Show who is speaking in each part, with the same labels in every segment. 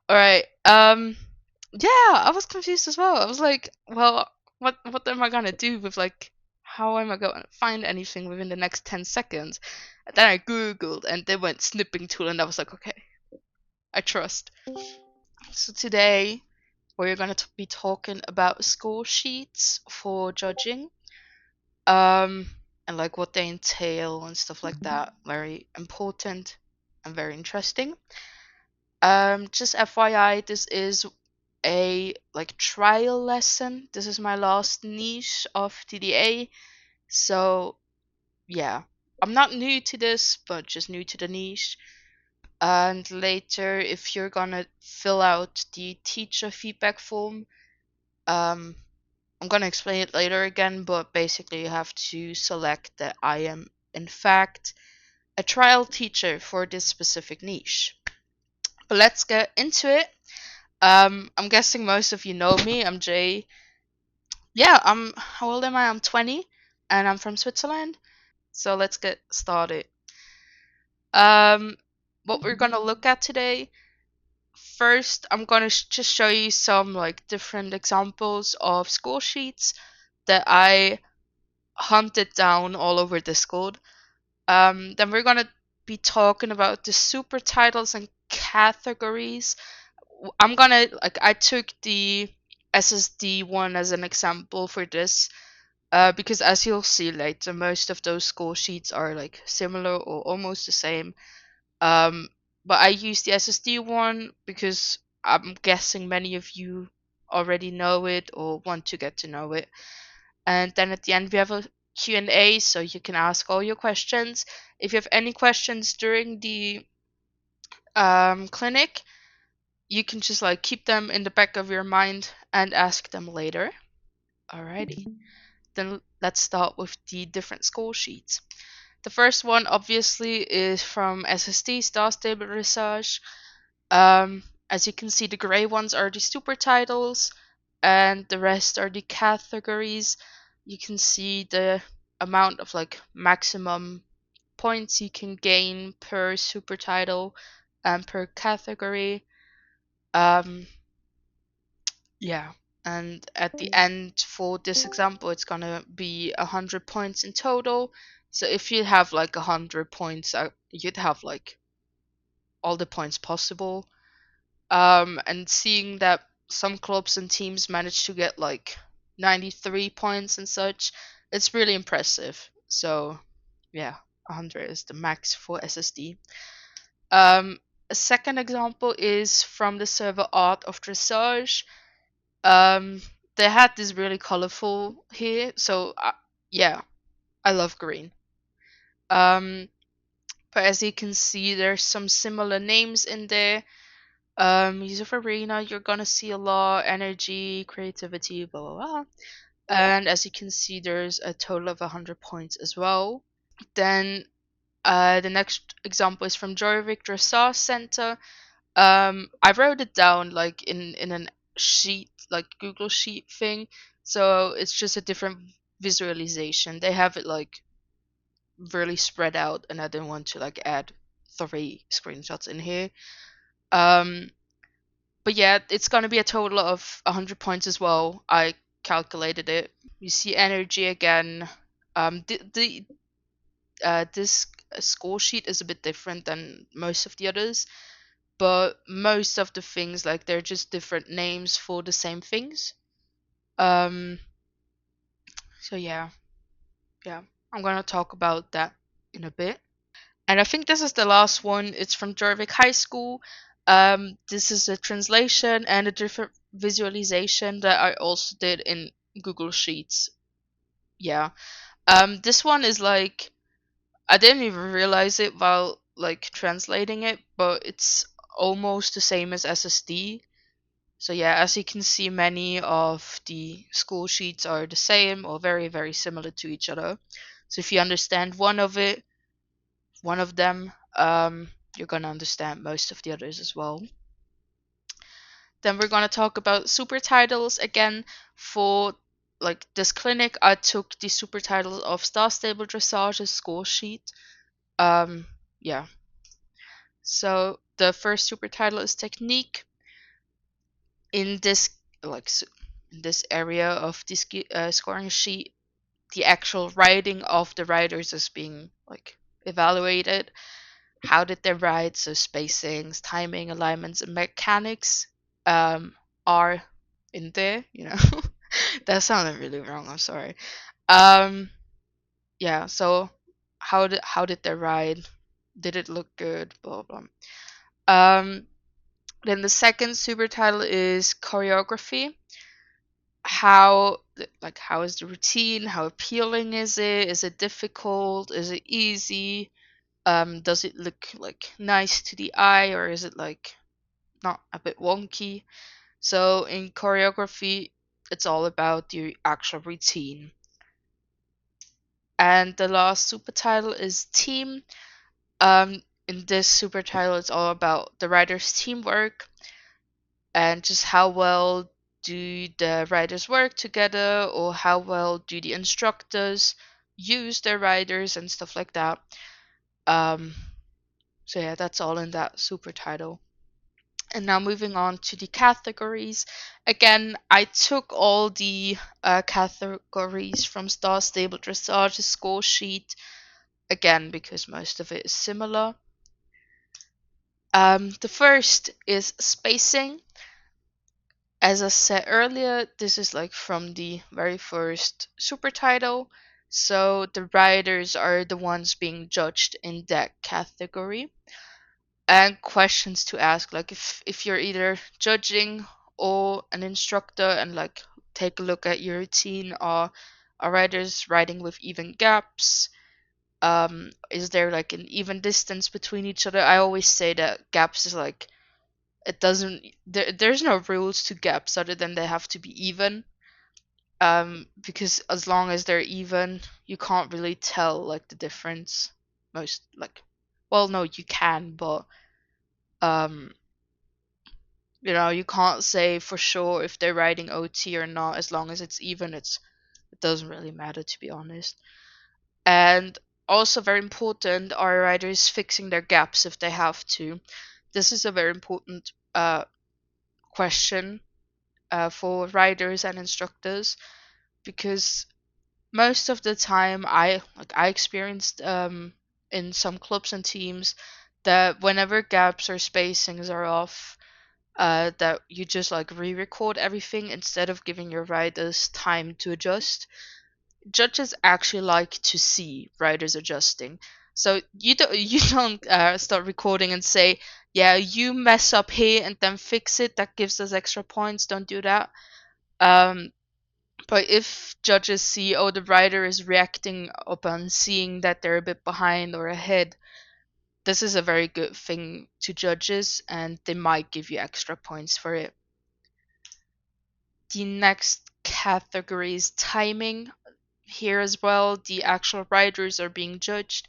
Speaker 1: All right. Yeah, I was confused as well. I was like, well, what am I gonna do with like how am I gonna find anything within the next 10 seconds? And then I Googled and they went snipping tool and I was like, okay, I trust. So today we're gonna be talking about score sheets for judging. Um and like what they entail and stuff like that. Very important and very interesting. Just FYI, this is a like trial lesson. This is my last niche of TDA. So yeah, I'm not new to this, but just new to the niche. And later, if you're gonna fill out the teacher feedback form, um, I'm gonna explain it later again, but basically you have to select that I am in fact a trial teacher for this specific niche. But let's get into it. I'm guessing most of you know me. I'm Jay. Yeah, how old am I? I'm 20 and I'm from Switzerland. So let's get started. Um what we're going to look at today, first I'm going to just show you some like different examples of score sheets that I hunted down all over Discord. Then we're going to be talking about the super titles and categories. I'm going to like I took the SSD one as an example for this. Because as you'll see later, most of those score sheets are like similar or almost the same. Um, but I use the SSD one because I'm guessing many of you already know it or want to get to know it. And then at the end we have a Q&A, so you can ask all your questions. If you have any questions during the clinic, you can just like keep them in the back of your mind and ask them later. Alrighty. Then let's start with the different score sheets. The first one obviously is from SSD Star Stable Research. As you can see, the gray ones are the super titles, and the rest are the categories. You can see the amount of like maximum points you can gain per super title and per category. Um, yeah, and at the end for this example, it's gonna be 100 points in total. So if you have like 100 points, you'd have like all the points possible. And seeing that some clubs and teams manage to get like 93 points and such, it's really impressive. So yeah, 100 is the max for SSD. Um, a second example is from the server Art of Dressage. Um, they had this really colorful here, so yeah, I love green. Um, but as you can see, there's some similar names in there. Music Arena, you're gonna see a lot, energy, creativity, blah blah blah. And as you can see, there's a total of 100 points as well. Then the next example is from Jorvik Dressage Center. I wrote it down like in a sheet, like Google Sheet thing, so it's just a different visualization. They have it like really spread out, and I didn't want to like add 3 screenshots in here. Um, but yeah, it's gonna be a total of 100 points as well. I calculated it. You see energy again. This score sheet is a bit different than most of the others, but most of the things like they're just different names for the same things. Um, so yeah, I'm gonna talk about that in a bit. And I think this is the last one. It's from Jorvik High School. This is a translation and a different visualization that I also did in Google Sheets. Yeah. This one is like I didn't even realize it while like translating it, but it's almost the same as SSD. So yeah, as you can see, many of the school sheets are the same or very, very similar to each other. So if you understand one of them, you're gonna understand most of the others as well. Then we're gonna talk about super titles again. For like this clinic, I took the super titles of Star Stable Dressage's score sheet. Um, yeah. So the first super title is Technique. in this like in this area of this scoring sheet, the actual writing of the writers is being like evaluated. How did they write? So spacings, timing, alignments, and mechanics um, are in there. That sounded really wrong. I'm sorry. Um, yeah. So how did they write? Did it look good? Blah blah. Um, then the second super title is choreography. How is the routine? How appealing is it? Is it difficult? Is it easy? Does it look like nice to the eye, or is it like not a bit wonky? So in choreography, it's all about the actual routine. And the last super title is team. In this super title, it's all about the writers' teamwork and just how well do the writers work together, or how well do the instructors use their writers and stuff like that. Um, so yeah, that's all in that super title. And now moving on to the categories. Again, I took all the categories from Star Stable Dressage score sheet, again, because most of it is similar. The first is spacing. As I said earlier, this is like from the very first super title. So the writers are the ones being judged in that category. And questions to ask, like if you're either judging or an instructor, and like take a look at your routine. Are writers writing with even gaps? Is there like an even distance between each other? I always say that gaps is like, it doesn't there's no rules to gaps other than they have to be even. Because as long as they're even, you can't really tell like the difference. Most like, well, no, you can, but um you can't say for sure if they're writing OT or not. As long as it's even, it doesn't really matter, to be honest. And also very important, are writers fixing their gaps if they have to? This is a very important question for writers and instructors, because most of the time I experienced in some clubs and teams that whenever gaps or spacings are off, that you just like re-record everything instead of giving your writers time to adjust. Judges actually like to see writers adjusting. So you don't start recording and say, yeah, you mess up here and then fix it. That gives us extra points. Don't do that. Um, but if judges see, oh, the writer is reacting upon seeing that they're a bit behind or ahead, this is a very good thing to judges, and they might give you extra points for it. The next category is timing. Here as well, the actual writers are being judged,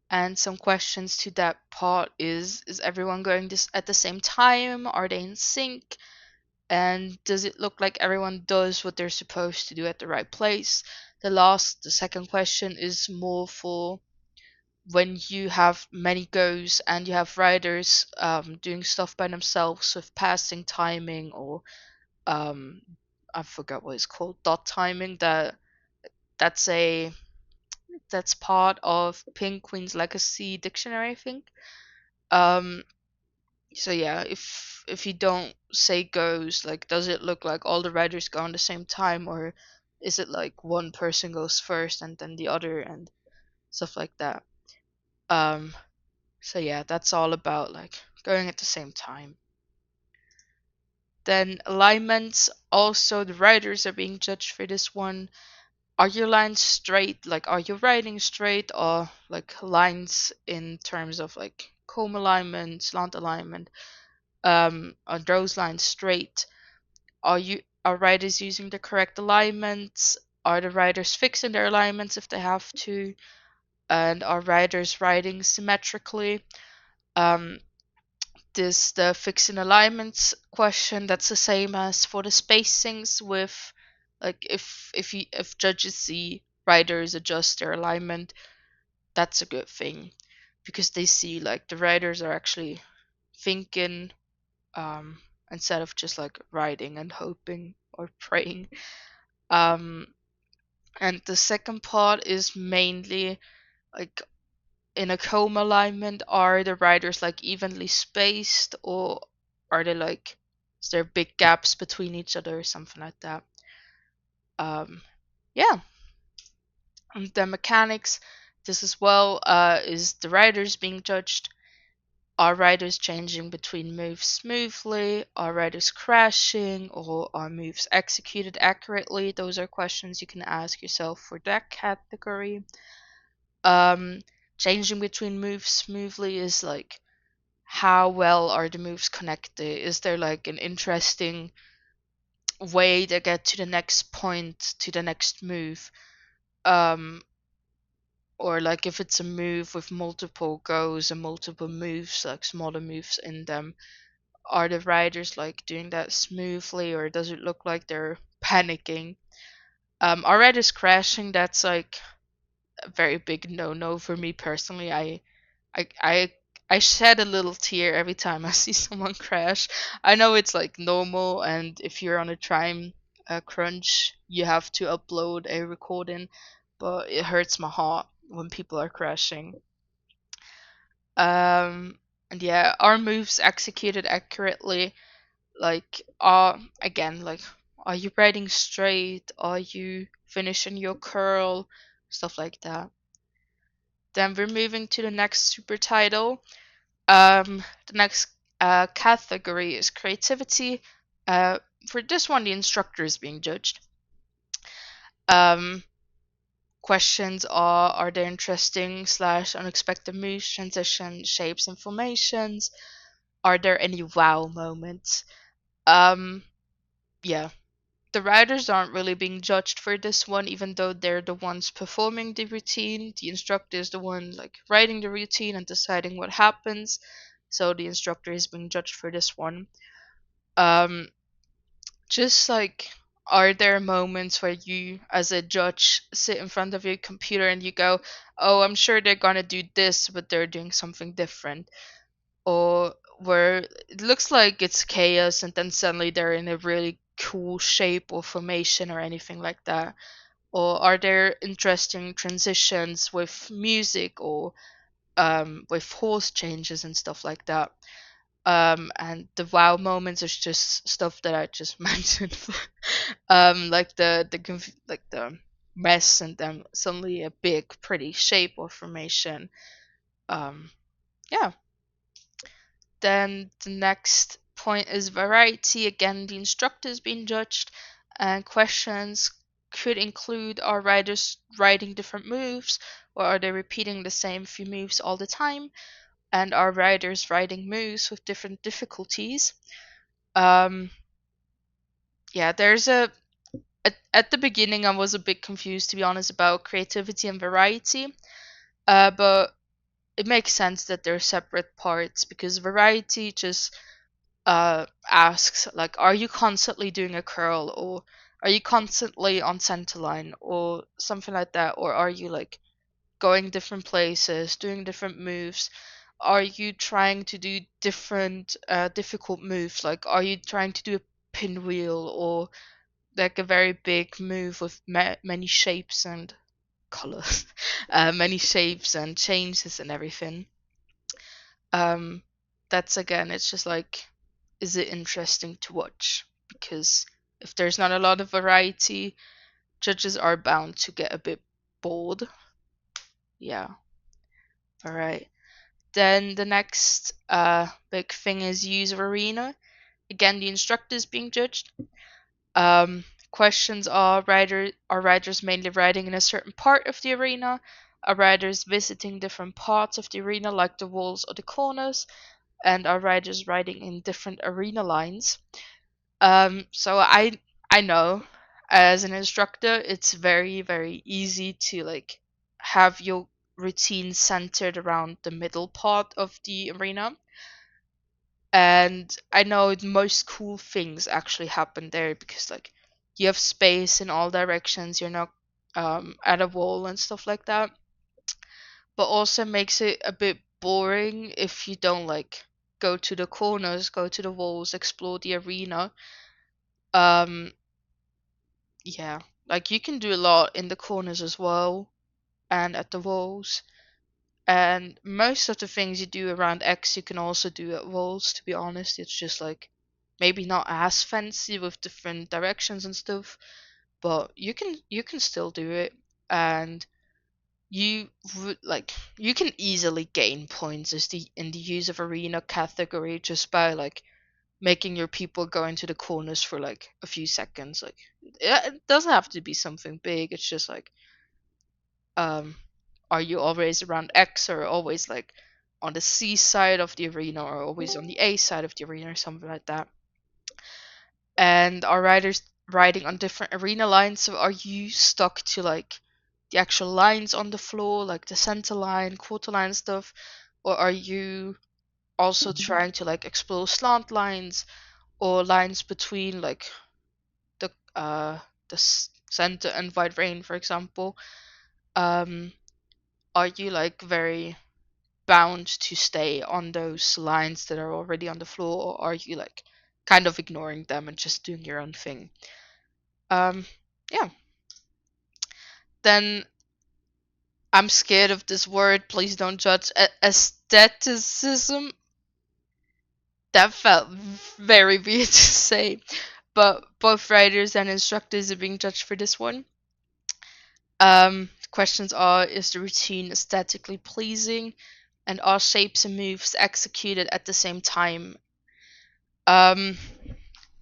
Speaker 1: and some questions to that part is everyone going this at the same time? Are they in sync? And does it look like everyone does what they're supposed to do at the right place? The second question is more for when you have many goes and you have writers doing stuff by themselves with passing timing, or um, I forgot what it's called, dot timing. That's a that's part of Pink Queen's Legacy dictionary, I think. Um, so yeah, if you don't say goes, like, does it look like all the writers go on the same time, or is it like one person goes first and then the other, and stuff like that. Um, so yeah, that's all about like going at the same time. Then alignments, also the writers are being judged for this one. Are your lines straight? Like, are you writing straight, or like lines in terms of like comb alignment, slant alignment? Are those lines straight? Are writers using the correct alignments? Are the writers fixing their alignments if they have to? And are writers writing symmetrically? Um, this the fixing alignments question. That's the same as for the spacings. With like, if judges see writers adjust their alignment, that's a good thing, because they see like the writers are actually thinking, um, instead of just like riding and hoping or praying. Um, and the second part is mainly like in a comb alignment, are the riders like evenly spaced, or are they like, is there big gaps between each other or something like that? Yeah. And the mechanics, this as well, is the riders being judged. Are riders changing between moves smoothly? Are riders crashing? Or are moves executed accurately? Those are questions you can ask yourself for that category. Um, Changing between moves smoothly is like, how well are the moves connected? Is there like an interesting way to get to the next point, to the next move? Um, or like if it's a move with multiple goes and multiple moves, like smaller moves in them, are the riders like doing that smoothly, or does it look like they're panicking? Are riders crashing? That's like a very big no-no for me personally. I I I shed a little tear every time I see someone crash. I know it's like normal, and if you're on a time crunch, you have to upload a recording, but it hurts my heart when people are crashing. Um, and yeah, are moves executed accurately? Like, again, like, are you riding straight? Are you finishing your curl? Stuff like that. Then we're moving to the next super title. The next category is creativity. Uh, for this one, the instructor is being judged. Um, Questions are there interesting slash unexpected moves, transitions, shapes, and formations? Are there any wow moments? Um, yeah. The riders aren't really being judged for this one, even though they're the ones performing the routine. The instructor is the one like writing the routine and deciding what happens. So the instructor is being judged for this one. Um, just like, are there moments where you, as a judge, sit in front of your computer and you go, "Oh, I'm sure they're gonna do this, but they're doing something different," or where it looks like it's chaos and then suddenly they're in a really cool shape or formation or anything like that? Or are there interesting transitions with music, or with horse changes and stuff like that? And the wow moments is just stuff that I just mentioned. Like like the mess and then suddenly a big pretty shape or formation. Um, yeah. Then the next point is variety. Again, the instructor is being judged, and questions could include, are riders riding different moves, or are they repeating the same few moves all the time? And are riders riding moves with different difficulties? Um, yeah, there's a at the beginning I was a bit confused, to be honest, about creativity and variety. But it makes sense that they're separate parts, because variety just asks like, are you constantly doing a curl, or are you constantly on center line or something like that, or are you like going different places, doing different moves? Are you trying to do different difficult moves, like are you trying to do a pinwheel, or like a very big move with many shapes and colors, many shapes and changes and everything? um that's, again, it's just like, is it interesting to watch? Because if there's not a lot of variety, judges are bound to get a bit bored. Yeah. All right. Then the next big thing is user arena. Again, the instructor is being judged. Questions are riders mainly riding in a certain part of the arena? Are riders visiting different parts of the arena, like the walls or the corners? And are riders riding in different arena lines? So I know, as an instructor, it's very, very easy to like have your routine centered around the middle part of the arena. And I know the most cool things actually happen there, because like you have space in all directions, you're not at a wall and stuff like that. But also makes it a bit boring if you don't like go to the corners, go to the walls, explore the arena. Um, yeah, like you can do a lot in the corners as well and at the walls. And most of the things you do around X, you can also do at walls, to be honest. It's just like maybe not as fancy with different directions and stuff, but you can still do it. And you you can easily gain points as in the use of arena category just by like making your people go into the corners for like a few seconds. Like it doesn't have to be something big. It's just like um are you always around X, or always like on the C side of the arena, or always on the A side of the arena, or something like that. And are riders riding on different arena lines? So are you stuck to like the actual lines on the floor, like the center line, quarter line stuff, or are you also trying to like explore slant lines or lines between like the center and wide rain, for example? Um, are you like very bound to stay on those lines that are already on the floor, or are you like kind of ignoring them and just doing your own thing? Um, yeah. Then I'm scared of this word. Please don't judge. Aestheticism. That felt very weird to say, but both writers and instructors are being judged for this one. Questions are: is the routine aesthetically pleasing, and are shapes and moves executed at the same time? Um,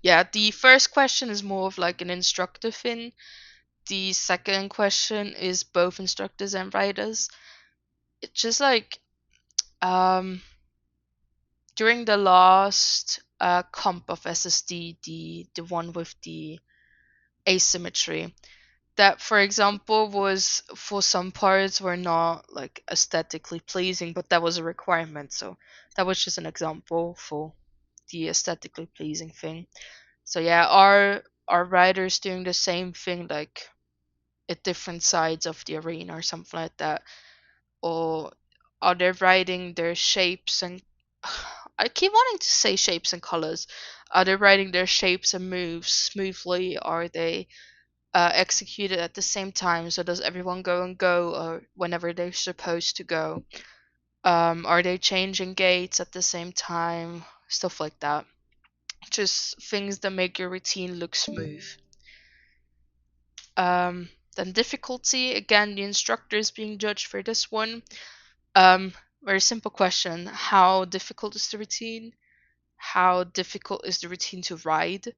Speaker 1: yeah, the first question is more of like an instructor thing. The second question is both instructors and writers. It's just like um during the last comp of SSD, the one with the asymmetry, that for example was for some parts were not like aesthetically pleasing, but that was a requirement. So that was just an example for the aesthetically pleasing thing. So yeah, are writers doing the same thing like at different sides of the arena or something like that? Or are they writing their shapes and I keep wanting to say shapes and colors. Are they writing their shapes and moves smoothly? Are they executed at the same time? So does everyone go and go or whenever they're supposed to go? Are they changing gates at the same time? Stuff like that. Just things that make your routine look smooth. Then difficulty, again, the instructor is being judged for this one. Um, Very simple question. How difficult is the routine? How difficult is the routine to ride?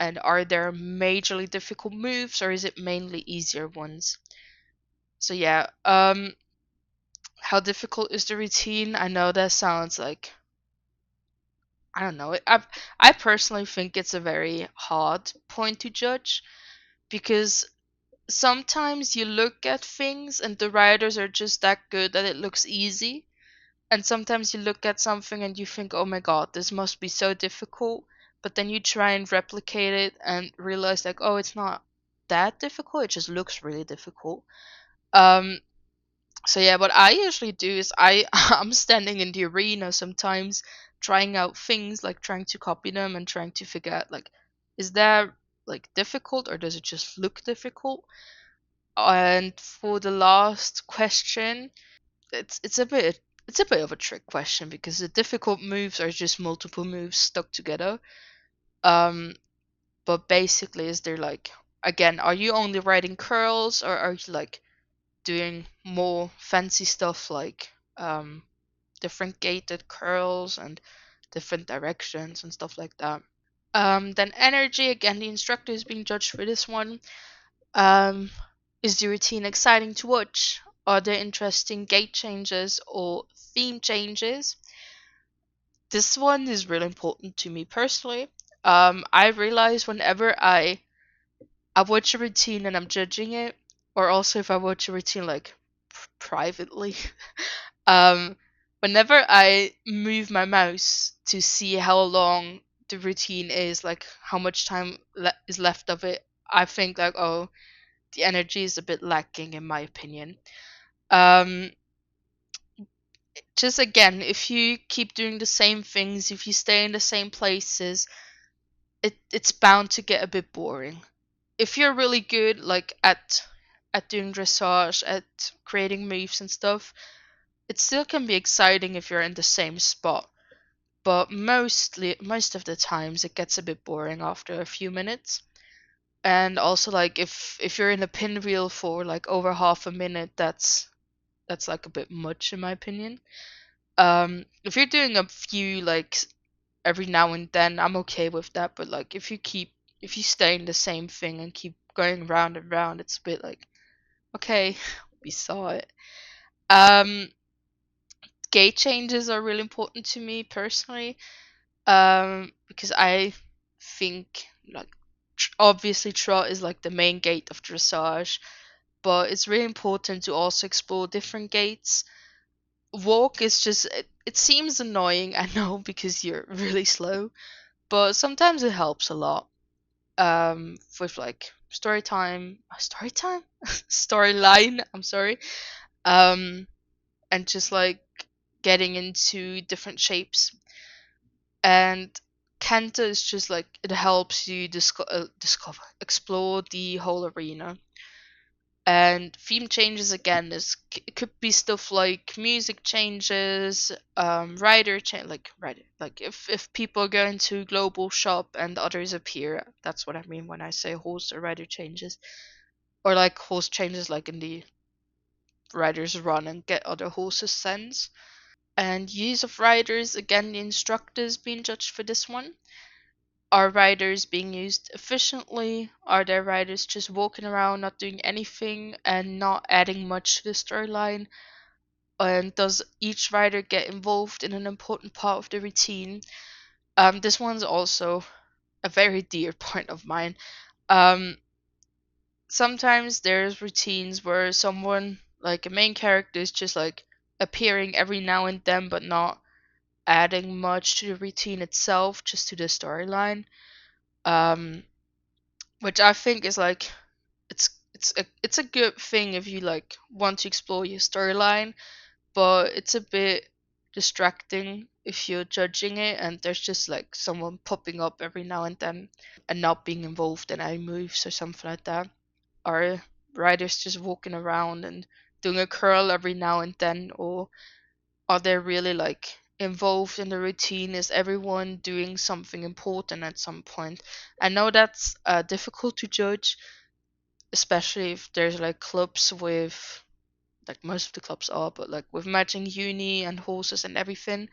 Speaker 1: And are there majorly difficult moves, or is it mainly easier ones? So yeah, how difficult is the routine? I know that sounds like I don't know. I personally think it's a very hard point to judge because sometimes you look at things and the writers are just that good that it looks easy. And sometimes you look at something and you think, oh my god, this must be so difficult. But then you try and replicate it and realize, like, oh, it's not that difficult. It just looks really difficult. Um, so yeah, what I usually do is I'm standing in the arena sometimes, trying out things, like trying to copy them and trying to figure out, like, is that like difficult or does it just look difficult? And for the last question, it's a bit of a trick question because the difficult moves are just multiple moves stuck together. Um, but basically, is there like again, are you only writing curls or are you like doing more fancy stuff like different gated curls and different directions and stuff like that? Then energy, again, the instructor is being judged for this one. Um, is the routine exciting to watch? Are there interesting gate changes or theme changes? This one is really important to me personally. I realize whenever I watch a routine and I'm judging it, or also if I watch a routine like privately, um, whenever I move my mouse to see how long the routine is, like how much time is left of it, I think like, oh, the energy is a bit lacking in my opinion. Um, just again, if you keep doing the same things, if you stay in the same places, it's bound to get a bit boring. If you're really good like at doing dressage, at creating moves and stuff, it still can be exciting if you're in the same spot. But most of the times it gets a bit boring after a few minutes. And also like if you're in a pinwheel for like over half a minute, that's like a bit much in my opinion. If you're doing a few like every now and then, I'm okay with that. But like if you stay in the same thing and keep going round and round, it's a bit like okay, we saw it. Um, Gate changes are really important to me personally. Because I think like obviously trot is like the main gate of dressage, but it's really important to also explore different gates. Walk is just it seems annoying, I know, because you're really slow, but sometimes it helps a lot. With like storyline, I'm sorry. Um, and just like getting into different shapes. And Kanta is just like it helps you explore the whole arena. And theme changes again is it could be stuff like music changes, rider change like if people go into global shop and others appear, that's what I mean when I say horse or rider changes, or like horse changes like in the riders run and get other horses sense. And use of riders, again, the instructors being judged for this one. Are riders being used efficiently? Are there riders just walking around, not doing anything, and not adding much to the storyline? And does each rider get involved in an important part of the routine? This one's also a very dear point of mine. Um, Sometimes there's routines where someone, like a main character, is just like appearing every now and then, but not adding much to the routine itself, just to the storyline. Um, which I think is like it's a good thing if you like want to explore your storyline, but it's a bit distracting if you're judging it and there's just like someone popping up every now and then and not being involved in any moves or something like that. Or riders just walking around and doing a curl every now and then, or are they really like involved in the routine? Is everyone doing something important at some point? I know that's difficult to judge, especially if there's like clubs with like most of the clubs are, but like with matching uni and horses and everything,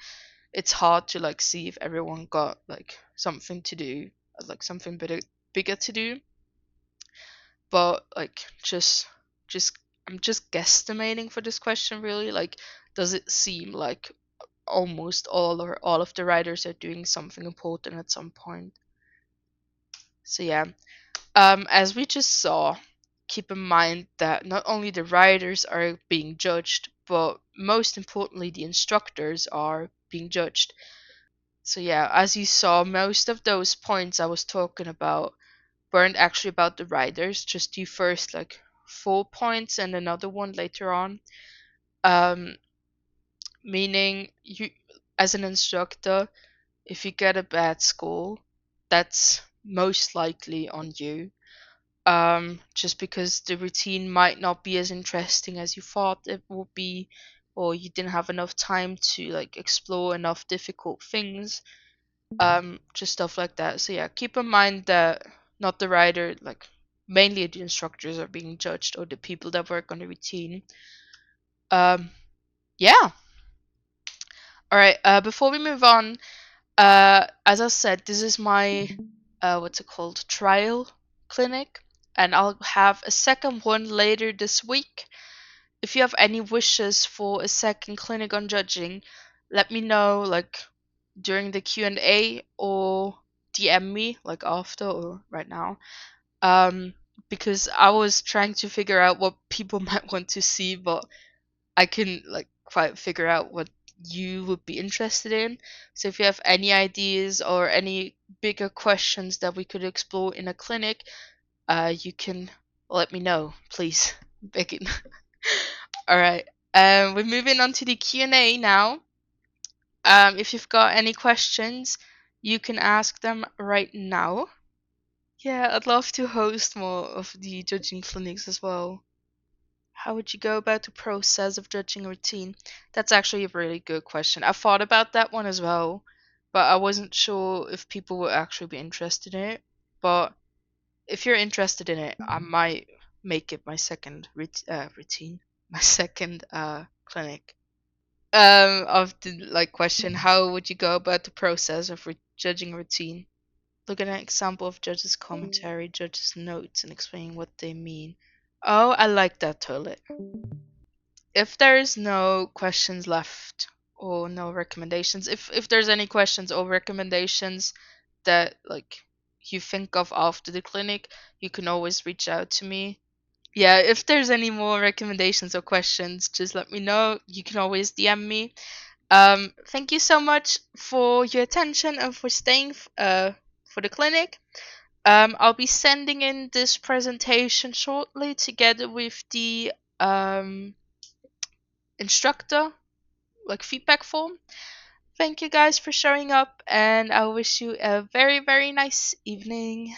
Speaker 1: it's hard to like see if everyone got like something to do, like something bigger to do. But like just I'm just guesstimating for this question really. Like, does it seem like almost all or all of the writers are doing something important at some point? So yeah. As we just saw, keep in mind that not only the writers are being judged, but most importantly, the instructors are being judged. So, yeah, as you saw, most of those points I was talking about weren't actually about the writers, just the first like 4 points and another one later on. Um, Meaning, you, as an instructor, if you get a bad score, that's most likely on you, just because the routine might not be as interesting as you thought it would be, or you didn't have enough time to like explore enough difficult things, just stuff like that. So yeah, keep in mind that not the writer, like mainly the instructors are being judged, or the people that work on the routine. Um, yeah. All right. Before we move on, as I said, this is my what's it called, trial clinic, and I'll have a second one later this week. If you have any wishes for a second clinic on judging, let me know like during the Q&A, or DM me like after or right now. Um, because I was trying to figure out what people might want to see, but I couldn't like quite figure out what you would be interested in. So if you have any ideas or any bigger questions that we could explore in a clinic, you can let me know, please. Begging. All right. We're moving on to the Q&A now. If you've got any questions, you can ask them right now. Yeah, I'd love to host more of the judging clinics as well. How would you go about the process of judging a routine? That's actually a really good question. I thought about that one as well, but I wasn't sure if people would actually be interested in it. But if you're interested in it, I might make it my second routine, my second clinic. Of the like question, how would you go about the process of judging a routine? Look at an example of judge's commentary, judge's notes, and explain what they mean. Oh, I like that toilet. If there's no questions left or no recommendations, if there's any questions or recommendations that like you think of after the clinic, you can always reach out to me. Yeah, if there's any more recommendations or questions, just let me know. You can always DM me. Thank you so much for your attention and for staying for the clinic. I'll be sending in this presentation shortly together with the instructor, like feedback form. Thank you guys for showing up, and I wish you a very, very nice evening.